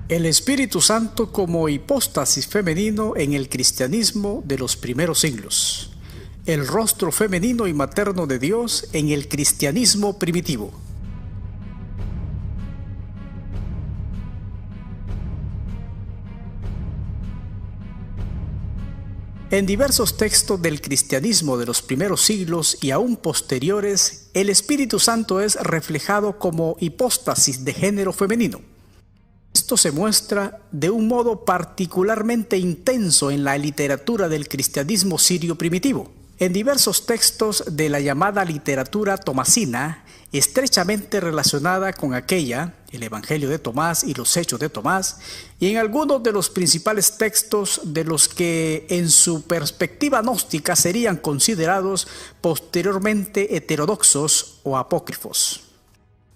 El Espíritu Santo como hipóstasis femenino en el cristianismo de los primeros siglos. El rostro femenino y materno de Dios en el cristianismo primitivo. En diversos textos del cristianismo de los primeros siglos y aún posteriores, el Espíritu Santo es reflejado como hipóstasis de género femenino. Esto se muestra de un modo particularmente intenso en la literatura del cristianismo sirio primitivo. En diversos textos de la llamada literatura tomasina, estrechamente relacionada con aquella, el Evangelio de Tomás y los Hechos de Tomás, y en algunos de los principales textos de los que en su perspectiva gnóstica serían considerados posteriormente heterodoxos o apócrifos.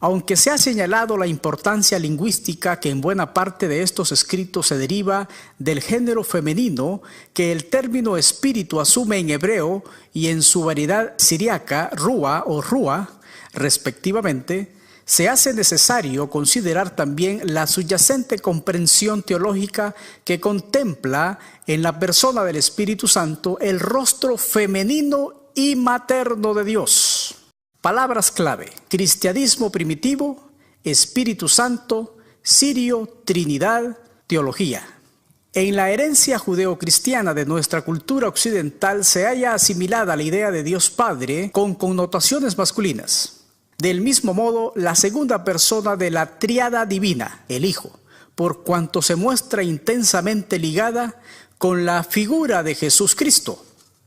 Aunque se ha señalado la importancia lingüística que en buena parte de estos escritos se deriva del género femenino que el término espíritu asume en hebreo y en su variedad siríaca, rúa o rúa, respectivamente, se hace necesario considerar también la subyacente comprensión teológica que contempla en la persona del Espíritu Santo el rostro femenino y materno de Dios. Palabras clave: cristianismo primitivo, Espíritu Santo, sirio, Trinidad, teología. En la herencia judeocristiana de nuestra cultura occidental se halla asimilada la idea de Dios Padre con connotaciones masculinas. Del mismo modo, la segunda persona de la tríada divina, el Hijo, por cuanto se muestra intensamente ligada con la figura de Jesús Cristo.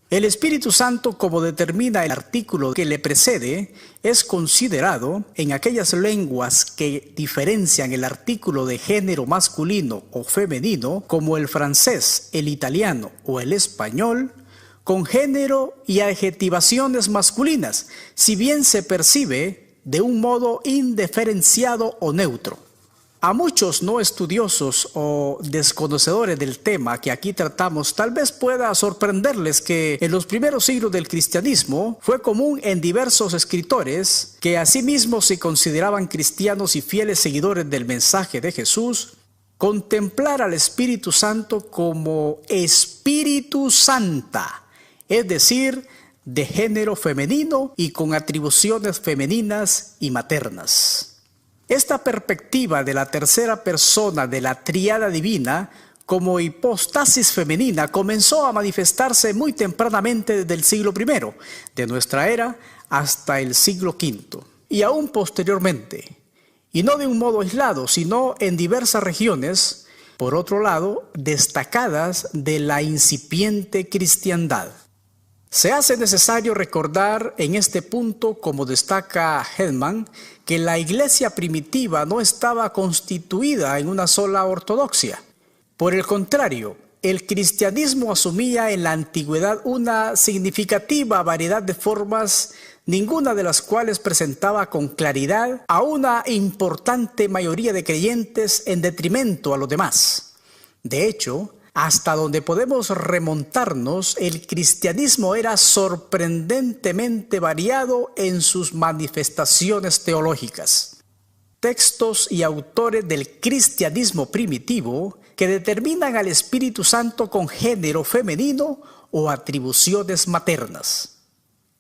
El Espíritu Santo, como determina el artículo que le precede, es considerado, en aquellas lenguas que diferencian el artículo de género masculino o femenino, como el francés, el italiano o el español, con género y adjetivaciones masculinas, si bien se percibe de un modo indiferenciado o neutro. A muchos no estudiosos o desconocedores del tema que aquí tratamos, tal vez pueda sorprenderles que en los primeros siglos del cristianismo fue común en diversos escritores que asimismo se consideraban cristianos y fieles seguidores del mensaje de Jesús, contemplar al Espíritu Santo como Espíritu Santa, es decir, de género femenino y con atribuciones femeninas y maternas. Esta perspectiva de la tercera persona de la tríada divina como hipóstasis femenina comenzó a manifestarse muy tempranamente desde el siglo I de nuestra era hasta el siglo V y aún posteriormente, y no de un modo aislado, sino en diversas regiones, por otro lado, destacadas de la incipiente cristiandad. Se hace necesario recordar en este punto, como destaca Hedman, que la iglesia primitiva no estaba constituida en una sola ortodoxia. Por el contrario, el cristianismo asumía en la antigüedad una significativa variedad de formas, ninguna de las cuales presentaba con claridad a una importante mayoría de creyentes en detrimento a los demás. De hecho, hasta donde podemos remontarnos, el cristianismo era sorprendentemente variado en sus manifestaciones teológicas. Textos y autores del cristianismo primitivo que determinan al Espíritu Santo con género femenino o atribuciones maternas.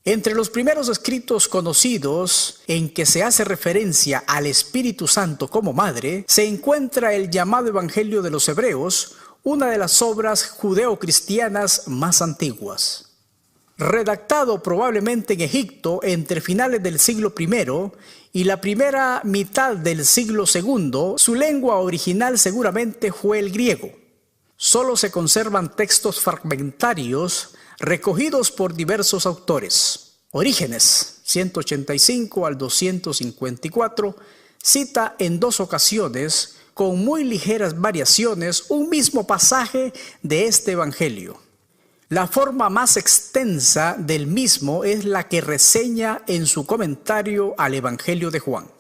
Entre los primeros escritos conocidos en que se hace referencia al Espíritu Santo como madre, se encuentra el llamado Evangelio de los Hebreos, una de las obras judeocristianas más antiguas. Redactado probablemente en Egipto entre finales del siglo I y la primera mitad del siglo II, su lengua original seguramente fue el griego. Solo se conservan textos fragmentarios recogidos por diversos autores. Orígenes, 185 al 254, cita en 2 ocasiones, con muy ligeras variaciones, un mismo pasaje de este Evangelio. La forma más extensa del mismo es la que reseña en su comentario al Evangelio de Juan.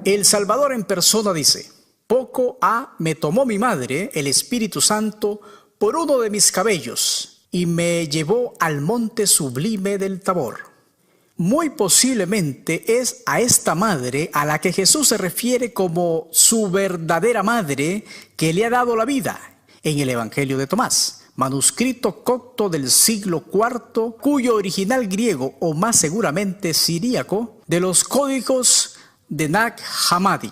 El Salvador en persona dice: «Poco ha me tomó mi madre, el Espíritu Santo, por uno de mis cabellos, y me llevó al monte sublime del Tabor. Muy posiblemente es a esta madre a la que Jesús se refiere como su verdadera madre que le ha dado la vida en el Evangelio de Tomás, manuscrito copto del siglo IV, cuyo original griego, o más seguramente siríaco, de los códigos de Nag Hammadi.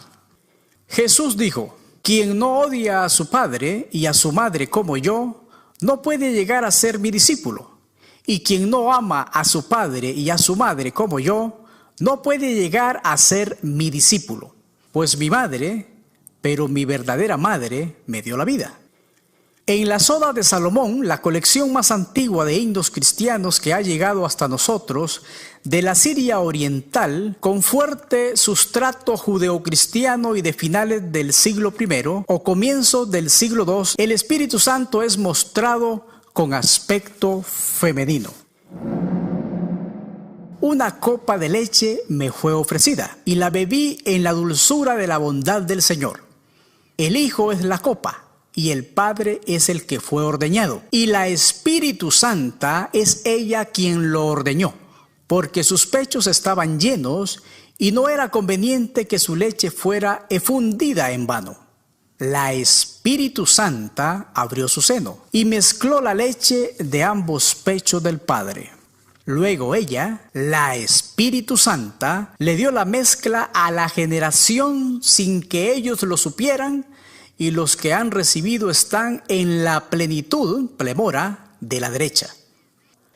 Jesús dijo: quien no odia a su padre y a su madre como yo, no puede llegar a ser mi discípulo. Y quien no ama a su padre y a su madre como yo, no puede llegar a ser mi discípulo. Pues mi madre, pero mi verdadera madre, me dio la vida. En la Soda de Salomón, la colección más antigua de himnos cristianos que ha llegado hasta nosotros, de la Siria Oriental, con fuerte sustrato judeocristiano y de finales del siglo I o comienzos del siglo II, el Espíritu Santo es mostrado con aspecto femenino. Una copa de leche me fue ofrecida, y la bebí en la dulzura de la bondad del Señor. El Hijo es la copa, y el Padre es el que fue ordeñado, y la Espíritu Santa es ella quien lo ordeñó, porque sus pechos estaban llenos, y no era conveniente que su leche fuera efundida en vano. La Espíritu Santa abrió su seno y mezcló la leche de ambos pechos del Padre. Luego ella, la Espíritu Santa, le dio la mezcla a la generación sin que ellos lo supieran, y los que han recibido están en la plenitud, plemora, de la derecha.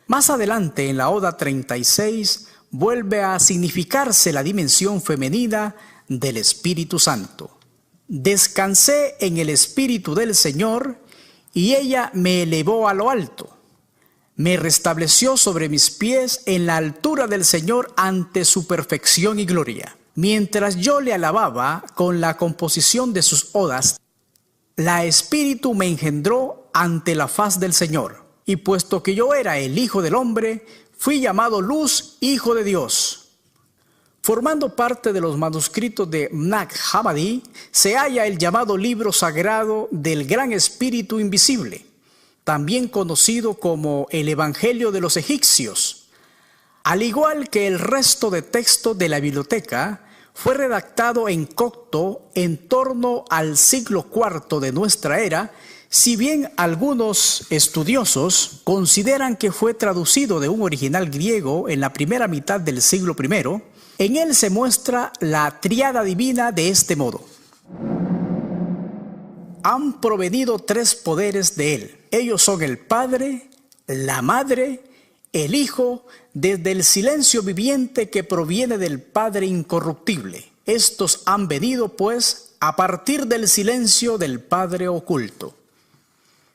Más adelante en la Oda 36 vuelve a significarse la dimensión femenina del Espíritu Santo. Descansé en el Espíritu del Señor, y ella me elevó a lo alto. Me restableció sobre mis pies en la altura del Señor ante su perfección y gloria. Mientras yo le alababa con la composición de sus odas, la Espíritu me engendró ante la faz del Señor. Y puesto que yo era el Hijo del Hombre, fui llamado Luz, Hijo de Dios. Formando parte de los manuscritos de Nag Hammadi, se halla el llamado libro sagrado del Gran Espíritu Invisible, también conocido como el Evangelio de los Egipcios. Al igual que el resto de textos de la biblioteca, fue redactado en copto en torno al siglo IV de nuestra era, si bien algunos estudiosos consideran que fue traducido de un original griego en la primera mitad del siglo I. En él se muestra la tríada divina de este modo: han provenido tres poderes de él. Ellos son el Padre, la Madre, el Hijo, desde el silencio viviente que proviene del Padre incorruptible. Estos han venido, pues, a partir del silencio del Padre oculto.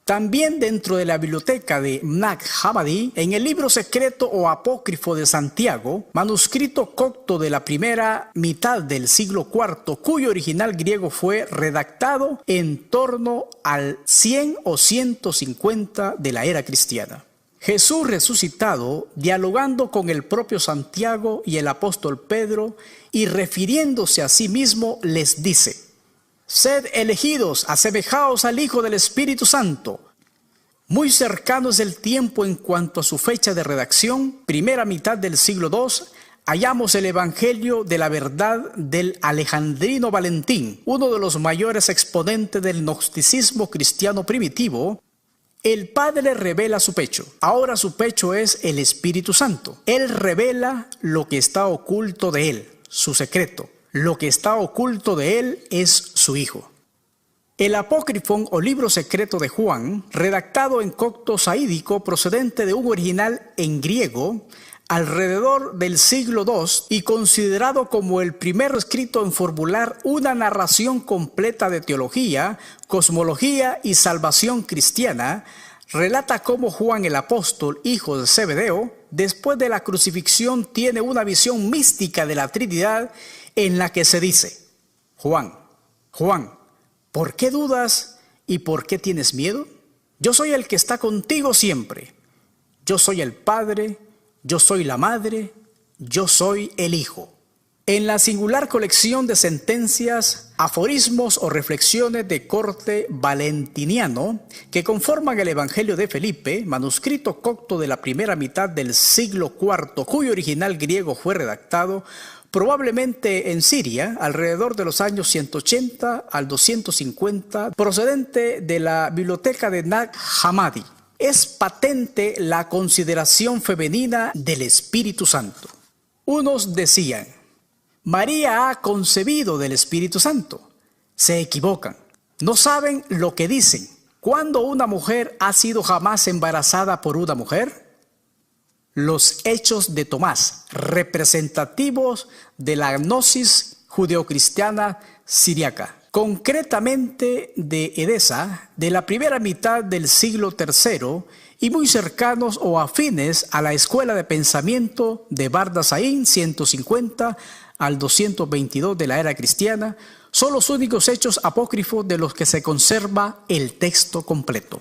También dentro de la biblioteca de Nag Hammadi, en el libro secreto o apócrifo de Santiago, manuscrito copto de la primera mitad del siglo IV, cuyo original griego fue redactado en torno al 100 o 150 de la era cristiana. Jesús resucitado, dialogando con el propio Santiago y el apóstol Pedro, y refiriéndose a sí mismo, les dice: sed elegidos, asemejaos al Hijo del Espíritu Santo. Muy cercano es el tiempo en cuanto a su fecha de redacción, primera mitad del siglo II, hallamos el Evangelio de la verdad del Alejandrino Valentín, uno de los mayores exponentes del gnosticismo cristiano primitivo. El Padre revela su pecho. Ahora su pecho es el Espíritu Santo. Él revela lo que está oculto de él, su secreto. Lo que está oculto de él es su Hijo. El apócrifon o libro secreto de Juan, redactado en copto saídico procedente de un original en griego, alrededor del siglo II y considerado como el primero escrito en formular una narración completa de teología, cosmología y salvación cristiana, relata cómo Juan el apóstol, hijo de Zebedeo, después de la crucifixión tiene una visión mística de la Trinidad en la que se dice: Juan, ¿por qué dudas y por qué tienes miedo? Yo soy el que está contigo siempre. Yo soy el Padre, yo soy la Madre, yo soy el Hijo. En la singular colección de sentencias, aforismos o reflexiones de corte valentiniano que conforman el Evangelio de Felipe, manuscrito copto de la primera mitad del siglo IV, cuyo original griego fue redactado probablemente en Siria, alrededor de los años 180 al 250, procedente de la biblioteca de Nag Hammadi, es patente la consideración femenina del Espíritu Santo. Unos decían: María ha concebido del Espíritu Santo. Se equivocan. No saben lo que dicen. ¿Cuándo una mujer ha sido jamás embarazada por una mujer? Los hechos de Tomás, representativos de la gnosis judeocristiana siriaca, concretamente de Edesa, de la primera mitad del siglo III, y muy cercanos o afines a la escuela de pensamiento de Bardasaín, 150 al 222 de la era cristiana, son los únicos hechos apócrifos de los que se conserva el texto completo.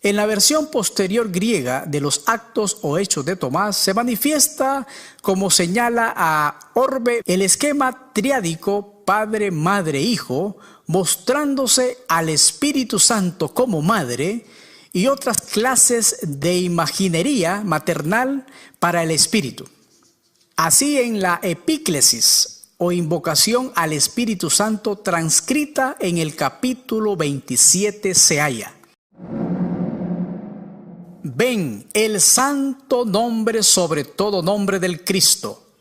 En la versión posterior griega de los Actos o Hechos de Tomás se manifiesta, como señala a Orbe, el esquema triádico Padre, Madre, Hijo, mostrándose al Espíritu Santo como madre y otras clases de imaginería maternal para el Espíritu. Así, en la epíclesis o invocación al Espíritu Santo transcrita en el capítulo 27 se halla: Ven el santo nombre sobre todo nombre del Cristo.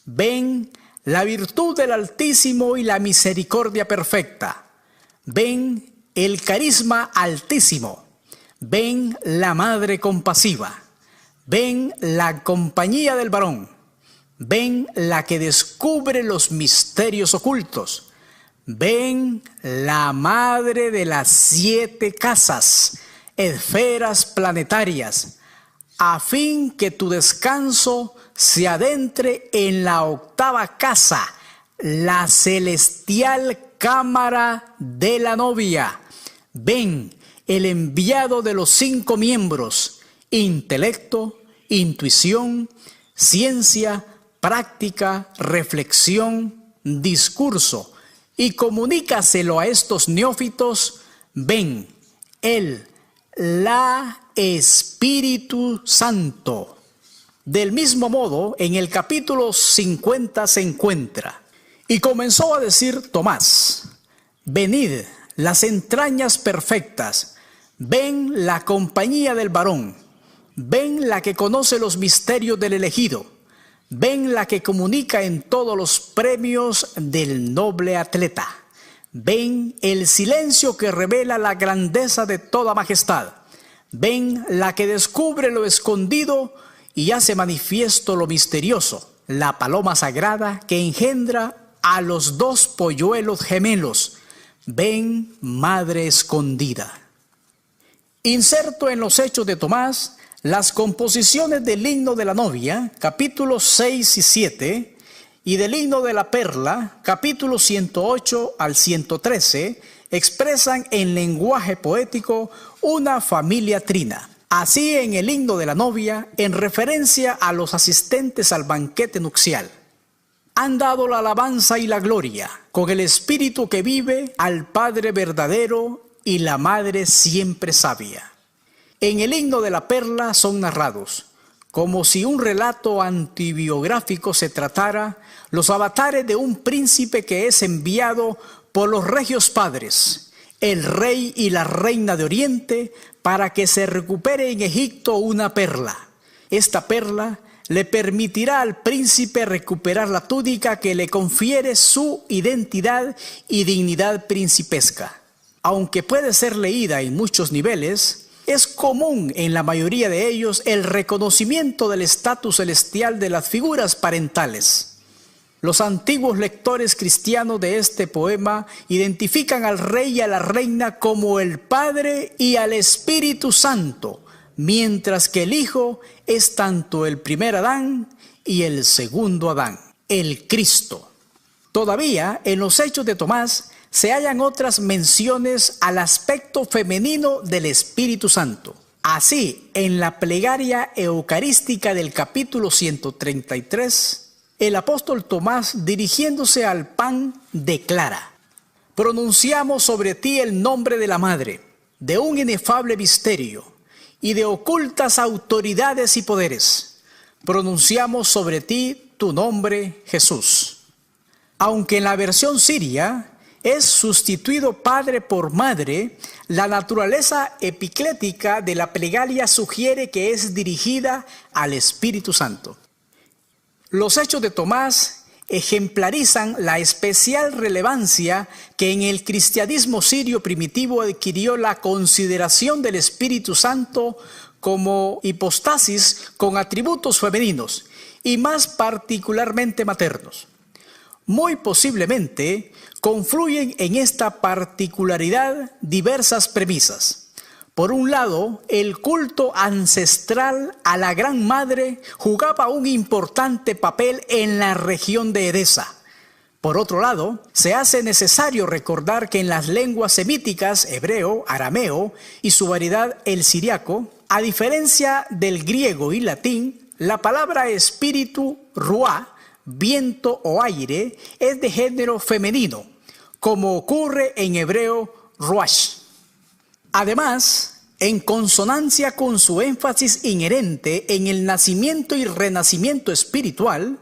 Ven la virtud del Altísimo y la misericordia perfecta. Ven el carisma altísimo. Ven la madre compasiva. Ven la compañía del varón. Ven la que descubre los misterios ocultos. Ven la madre de las 7 casas, esferas planetarias, a fin que tu descanso se adentre en la 8ª casa, la celestial cámara de la novia. Ven, el enviado de los 5 miembros: intelecto, intuición, ciencia, práctica, reflexión, discurso, y comunícaselo a estos neófitos. Ven, la Espíritu Santo. Del mismo modo, en el capítulo 50 se encuentra: y comenzó a decir Tomás: venid, las entrañas perfectas, ven la compañía del varón, ven la que conoce los misterios del elegido, ven la que comunica en todos los premios del noble atleta. Ven el silencio que revela la grandeza de toda majestad. Ven la que descubre lo escondido y hace manifiesto lo misterioso. La paloma sagrada que engendra a los 2 polluelos gemelos. Ven, madre escondida. Inserto en los Hechos de Tomás las composiciones del himno de la novia, capítulos 6 y 7, y del himno de la perla, capítulos 108 al 113, expresan en lenguaje poético una familia trina. Así, en el himno de la novia, en referencia a los asistentes al banquete nupcial: han dado la alabanza y la gloria, con el Espíritu que vive, al Padre verdadero y la Madre siempre sabia. En el himno de la perla son narrados, como si un relato antibiográfico se tratara, los avatares de un príncipe que es enviado por los regios padres, el rey y la reina de Oriente, para que se recupere en Egipto una perla. Esta perla le permitirá al príncipe recuperar la túnica que le confiere su identidad y dignidad principesca. Aunque puede ser leída en muchos niveles, es común en la mayoría de ellos el reconocimiento del estatus celestial de las figuras parentales. Los antiguos lectores cristianos de este poema identifican al rey y a la reina como el Padre y al Espíritu Santo, mientras que el Hijo es tanto el primer Adán y el segundo Adán, el Cristo. Todavía, en los Hechos de Tomás, se hallan otras menciones al aspecto femenino del Espíritu Santo. Así, en la plegaria eucarística del capítulo 133, El apóstol Tomás, dirigiéndose al pan, declara: pronunciamos sobre ti el nombre de la Madre, de un inefable misterio y de ocultas autoridades y poderes. Pronunciamos sobre ti tu nombre, Jesús. Aunque en la versión siria es sustituido padre por madre, la naturaleza epiclética de la plegaria sugiere que es dirigida al Espíritu Santo. Los hechos de Tomás ejemplarizan la especial relevancia que en el cristianismo sirio primitivo adquirió la consideración del Espíritu Santo como hipostasis con atributos femeninos y más particularmente maternos. Muy posiblemente confluyen en esta particularidad diversas premisas. Por un lado, el culto ancestral a la Gran Madre jugaba un importante papel en la región de Edesa. Por otro lado, se hace necesario recordar que en las lenguas semíticas, hebreo, arameo y su variedad el siriaco, a diferencia del griego y latín, la palabra espíritu, ruá, viento o aire, es de género femenino, como ocurre en hebreo ruash. Además, en consonancia con su énfasis inherente en el nacimiento y renacimiento espiritual,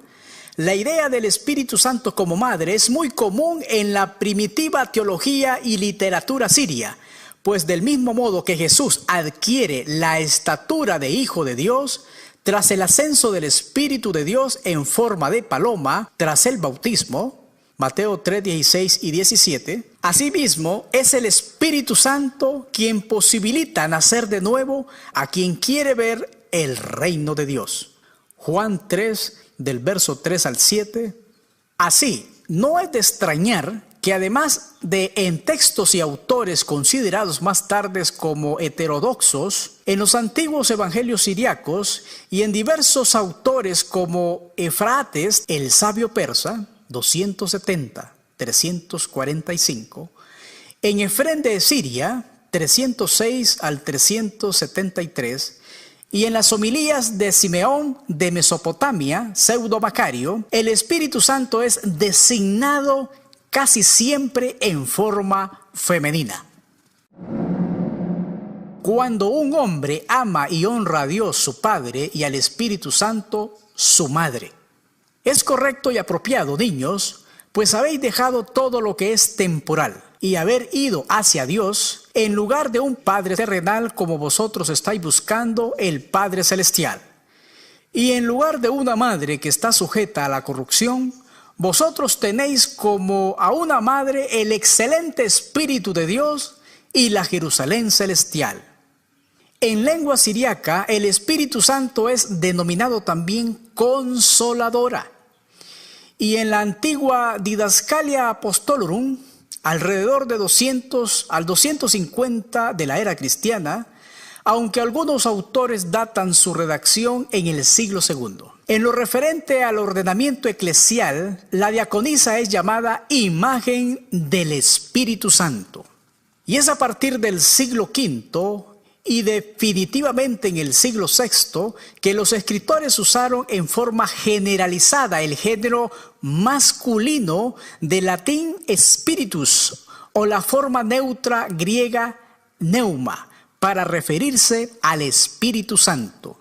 la idea del Espíritu Santo como madre es muy común en la primitiva teología y literatura siria, pues del mismo modo que Jesús adquiere la estatura de Hijo de Dios, tras el ascenso del Espíritu de Dios en forma de paloma, tras el bautismo, Mateo 3, 16 y 17, asimismo es el Espíritu Santo quien posibilita nacer de nuevo a quien quiere ver el reino de Dios. Juan 3, del verso 3 al 7. Así, no es de extrañar que además de en textos y autores considerados más tarde como heterodoxos, en los antiguos evangelios siriacos y en diversos autores como Efrates, el sabio persa, 270, 345, en Efrén de Siria, 306 al 373, y en las homilías de Simeón de Mesopotamia, Pseudo Macario, el Espíritu Santo es designado casi siempre en forma femenina. Cuando un hombre ama y honra a Dios su Padre y al Espíritu Santo su Madre. Es correcto y apropiado, niños, pues habéis dejado todo lo que es temporal y haber ido hacia Dios en lugar de un Padre terrenal como vosotros estáis buscando el Padre celestial. Y en lugar de una madre que está sujeta a la corrupción, vosotros tenéis como a una madre el excelente Espíritu de Dios y la Jerusalén celestial. En lengua siriaca, el Espíritu Santo es denominado también Consoladora. Y en la antigua Didascalia Apostolorum, alrededor de 200 al 250 de la era cristiana, aunque algunos autores datan su redacción en el siglo II. En lo referente al ordenamiento eclesial, la diaconisa es llamada imagen del Espíritu Santo. Y es a partir del siglo V y definitivamente en el siglo VI que los escritores usaron en forma generalizada el género masculino del latín spiritus o la forma neutra griega pneuma para referirse al Espíritu Santo.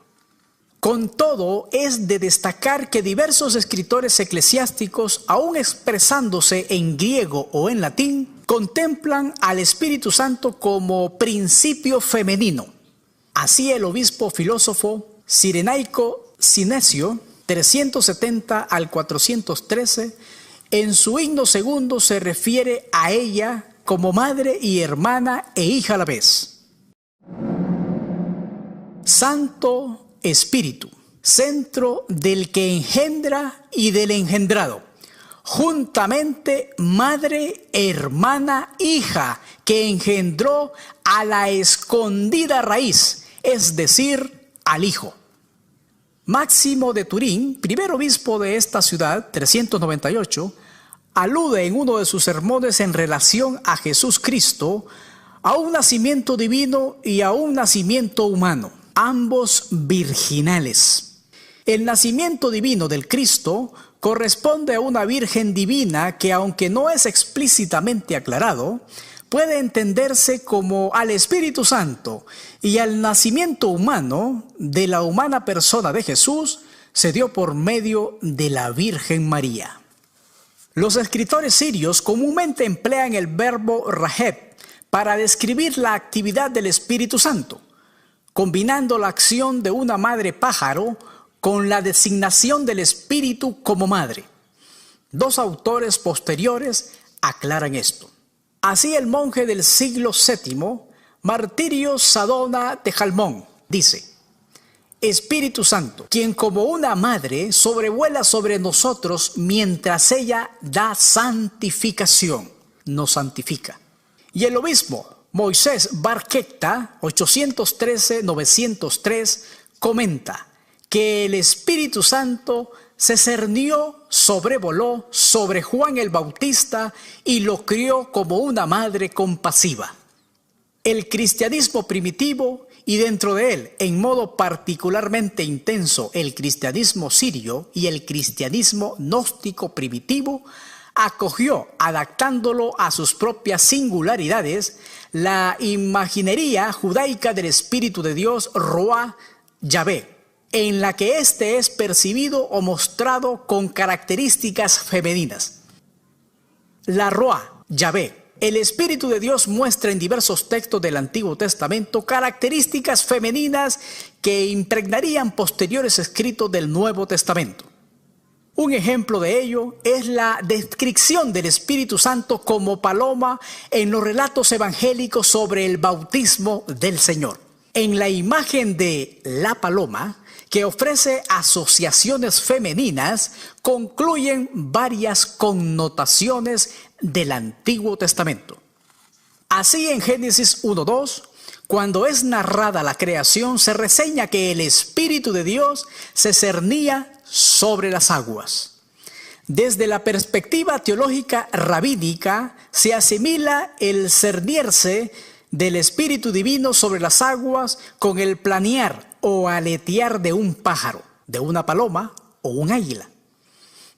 Con todo, es de destacar que diversos escritores eclesiásticos, aún expresándose en griego o en latín, contemplan al Espíritu Santo como principio femenino. Así el obispo filósofo cirenaico Sinesio, 370 al 413, en su himno segundo se refiere a ella como madre y hermana e hija a la vez. Santo Espíritu, centro del que engendra y del engendrado, juntamente madre, hermana, hija, que engendró a la escondida raíz, es decir, al Hijo. Máximo de Turín, primer obispo de esta ciudad, 398, alude en uno de sus sermones en relación a Jesús Cristo, a un nacimiento divino y a un nacimiento humano, ambos virginales. El nacimiento divino del Cristo corresponde a una Virgen divina que, aunque no es explícitamente aclarado, puede entenderse como al Espíritu Santo, y al nacimiento humano de la humana persona de Jesús se dio por medio de la Virgen María. Los escritores sirios comúnmente emplean el verbo raheb para describir la actividad del Espíritu Santo, combinando la acción de una madre pájaro con la designación del Espíritu como madre. Dos autores posteriores aclaran esto. Así el monje del siglo VII, Martirio Sadona de Jalmón, dice: Espíritu Santo, quien como una madre sobrevuela sobre nosotros mientras ella da santificación, nos santifica. Y el obispo Moisés Bar Kekta, 813-903, comenta que el Espíritu Santo se cernió, sobrevoló sobre Juan el Bautista y lo crió como una madre compasiva. El cristianismo primitivo, y dentro de él, en modo particularmente intenso, el cristianismo sirio y el cristianismo gnóstico primitivo, acogió, adaptándolo a sus propias singularidades, la imaginería judaica del Espíritu de Dios, Roa Yahvé, en la que éste es percibido o mostrado con características femeninas. La Roa Yahvé. El Espíritu de Dios muestra en diversos textos del Antiguo Testamento características femeninas que impregnarían posteriores escritos del Nuevo Testamento. Un ejemplo de ello es la descripción del Espíritu Santo como paloma en los relatos evangélicos sobre el bautismo del Señor. En la imagen de la paloma, que ofrece asociaciones femeninas, concluyen varias connotaciones del Antiguo Testamento. Así, en Génesis 1:2, cuando es narrada la creación, se reseña que el Espíritu de Dios se cernía sobre las aguas. Desde la perspectiva teológica rabínica, se asimila el cernirse del Espíritu Divino sobre las aguas con el planear o aletear de un pájaro, de una paloma o un águila.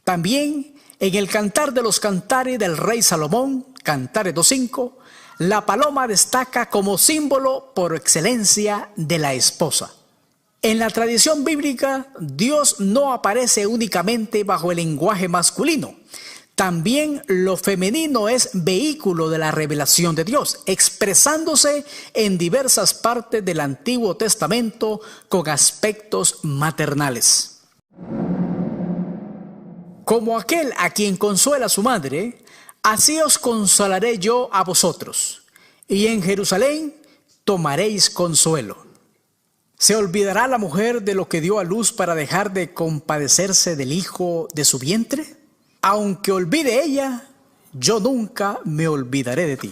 También en el Cantar de los Cantares del rey Salomón, Cantares 2:5, la paloma destaca como símbolo por excelencia de la esposa. En la tradición bíblica, Dios no aparece únicamente bajo el lenguaje masculino. También lo femenino es vehículo de la revelación de Dios, expresándose en diversas partes del Antiguo Testamento con aspectos maternales. Como aquel a quien consuela su madre, así os consolaré yo a vosotros, y en Jerusalén tomaréis consuelo. ¿Se olvidará la mujer de lo que dio a luz para dejar de compadecerse del hijo de su vientre? Aunque olvide ella, yo nunca me olvidaré de ti.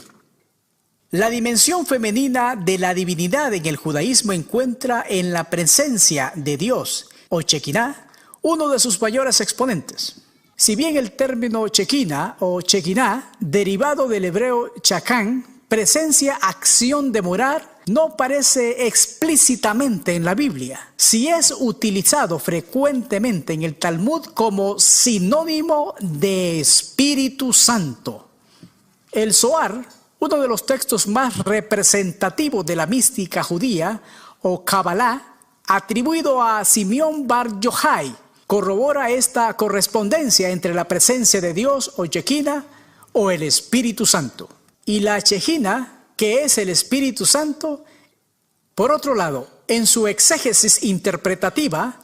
La dimensión femenina de la divinidad en el judaísmo encuentra en la presencia de Dios, o Shekinah, uno de sus mayores exponentes. Si bien el término Shekinah o Shekinah, derivado del hebreo Shakán, presencia, acción de morar, no aparece explícitamente en la Biblia. Si es utilizado frecuentemente en el Talmud como sinónimo de Espíritu Santo. El Zohar, uno de los textos más representativos de la mística judía o Kabbalah, atribuido a Simeón Bar Yochai, corrobora esta correspondencia entre la presencia de Dios o Shekinah o el Espíritu Santo. Y la Shekinah, que es el Espíritu Santo. Por otro lado, en su exégesis interpretativa,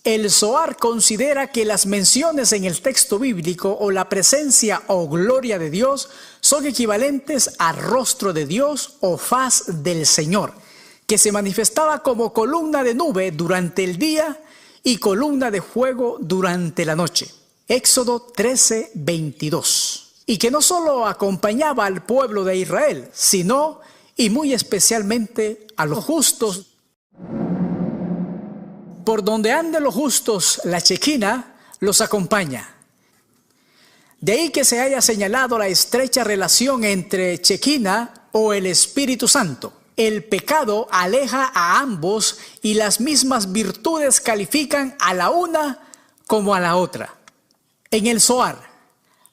el Zohar considera que las menciones en el texto bíblico o la presencia o gloria de Dios son equivalentes al rostro de Dios o faz del Señor, que se manifestaba como columna de nube durante el día y columna de fuego durante la noche. Éxodo 13:22. Y que no solo acompañaba al pueblo de Israel, sino y muy especialmente a los justos. Por donde anden los justos, la Shekinah los acompaña. De ahí que se haya señalado la estrecha relación entre Shekinah o el Espíritu Santo. El pecado aleja a ambos y las mismas virtudes califican a la una como a la otra. En el Zohar,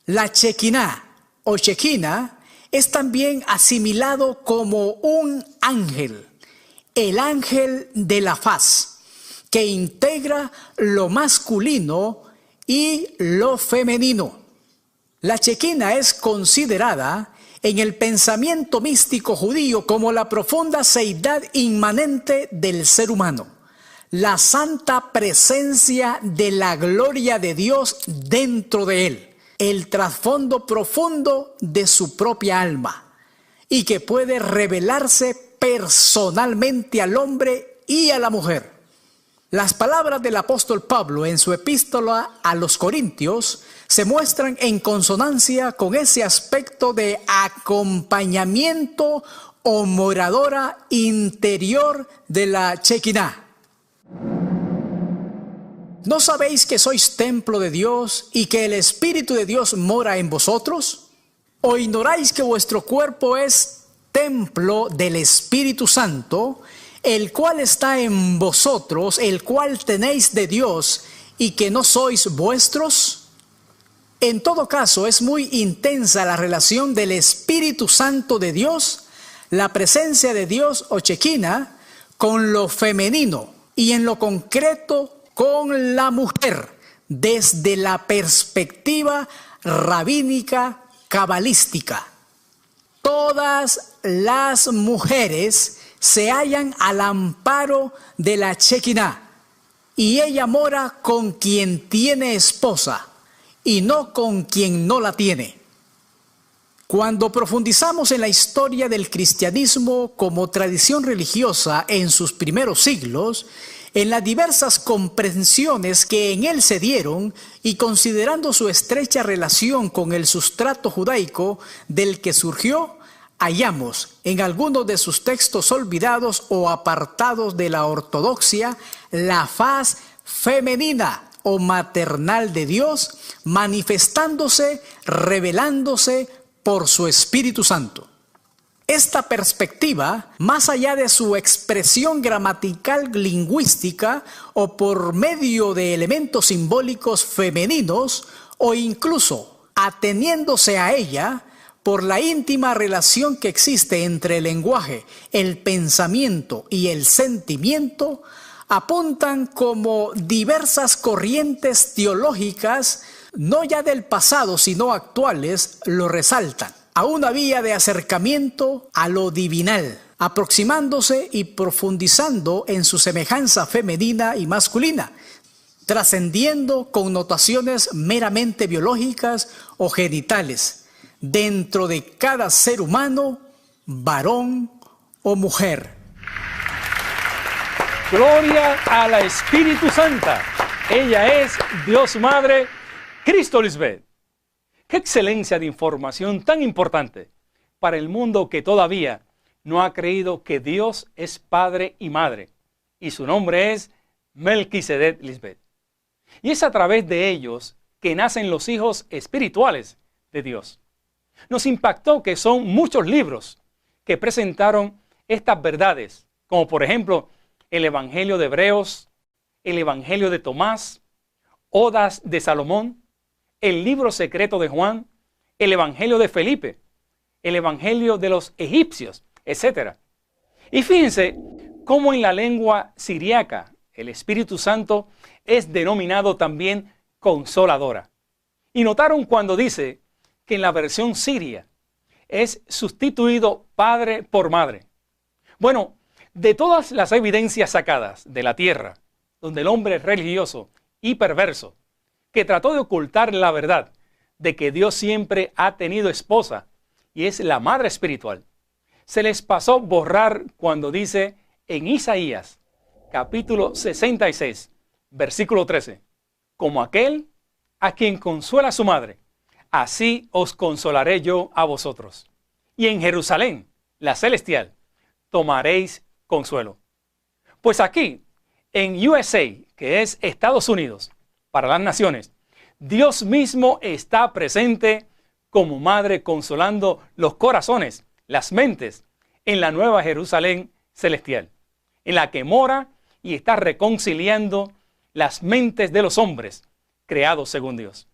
la Shekinah o Shekinah es también asimilado como un ángel, el ángel de la faz, que integra lo masculino y lo femenino. La Shekinah es considerada en el pensamiento místico judío como la profunda seidad inmanente del ser humano, la santa presencia de la gloria de Dios dentro de él, el trasfondo profundo de su propia alma, y que puede revelarse personalmente al hombre y a la mujer. Las palabras del apóstol Pablo en su epístola a los Corintios se muestran en consonancia con ese aspecto de acompañamiento o moradora interior de la Shekinah. ¿No sabéis que sois templo de Dios y que el Espíritu de Dios mora en vosotros? ¿O ignoráis que vuestro cuerpo es templo del Espíritu Santo, el cual está en vosotros, el cual tenéis de Dios, y que no sois vuestros? En todo caso, es muy intensa la relación del Espíritu Santo de Dios, la presencia de Dios o Shekinah, con lo femenino y en lo concreto con la mujer, desde la perspectiva rabínica cabalística. Todas las mujeres se hallan al amparo de la Shekinah, y ella mora con quien tiene esposa y no con quien no la tiene. Cuando profundizamos en la historia del cristianismo como tradición religiosa en sus primeros siglos, en las diversas comprensiones que en él se dieron y considerando su estrecha relación con el sustrato judaico del que surgió, hallamos en algunos de sus textos olvidados o apartados de la ortodoxia la faz femenina o maternal de Dios manifestándose, revelándose por su Espíritu Santo. Esta perspectiva, más allá de su expresión gramatical lingüística o por medio de elementos simbólicos femeninos o incluso ateniéndose a ella, por la íntima relación que existe entre el lenguaje, el pensamiento y el sentimiento, apuntan como diversas corrientes teológicas, no ya del pasado sino actuales, lo resaltan, a una vía de acercamiento a lo divinal, aproximándose y profundizando en su semejanza femenina y masculina, trascendiendo connotaciones meramente biológicas o genitales, dentro de cada ser humano, varón o mujer. Gloria a la Espíritu Santa. Ella es Dios Madre, Cristo Lisbeth. ¡Qué excelencia de información tan importante para el mundo que todavía no ha creído que Dios es Padre y Madre! Y su nombre es Melquisedec Lisbeth. Y es a través de ellos que nacen los hijos espirituales de Dios. Nos impactó que son muchos libros que presentaron estas verdades, como por ejemplo el Evangelio de Hebreos, el Evangelio de Tomás, Odas de Salomón, el libro secreto de Juan, el Evangelio de Felipe, el Evangelio de los egipcios, etc. Y fíjense cómo en la lengua siriaca el Espíritu Santo es denominado también Consoladora. Y notaron cuando dice que en la versión siria es sustituido Padre por Madre. Bueno, de todas las evidencias sacadas de la tierra, donde el hombre religioso y perverso, que trató de ocultar la verdad de que Dios siempre ha tenido esposa y es la madre espiritual, se les pasó borrar cuando dice en Isaías, capítulo 66, versículo 13, como aquel a quien consuela su madre, así os consolaré yo a vosotros. Y en Jerusalén, la celestial, tomaréis consuelo. Pues aquí, en USA, que es Estados Unidos, para las naciones, Dios mismo está presente como madre consolando los corazones, las mentes, en la nueva Jerusalén celestial, en la que mora y está reconciliando las mentes de los hombres creados según Dios.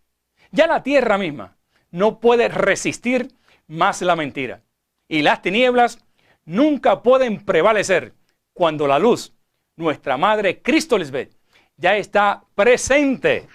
Ya la tierra misma no puede resistir más la mentira. Y las tinieblas nunca pueden prevalecer cuando la luz, nuestra Madre Cristo Lisbeth, ya está presente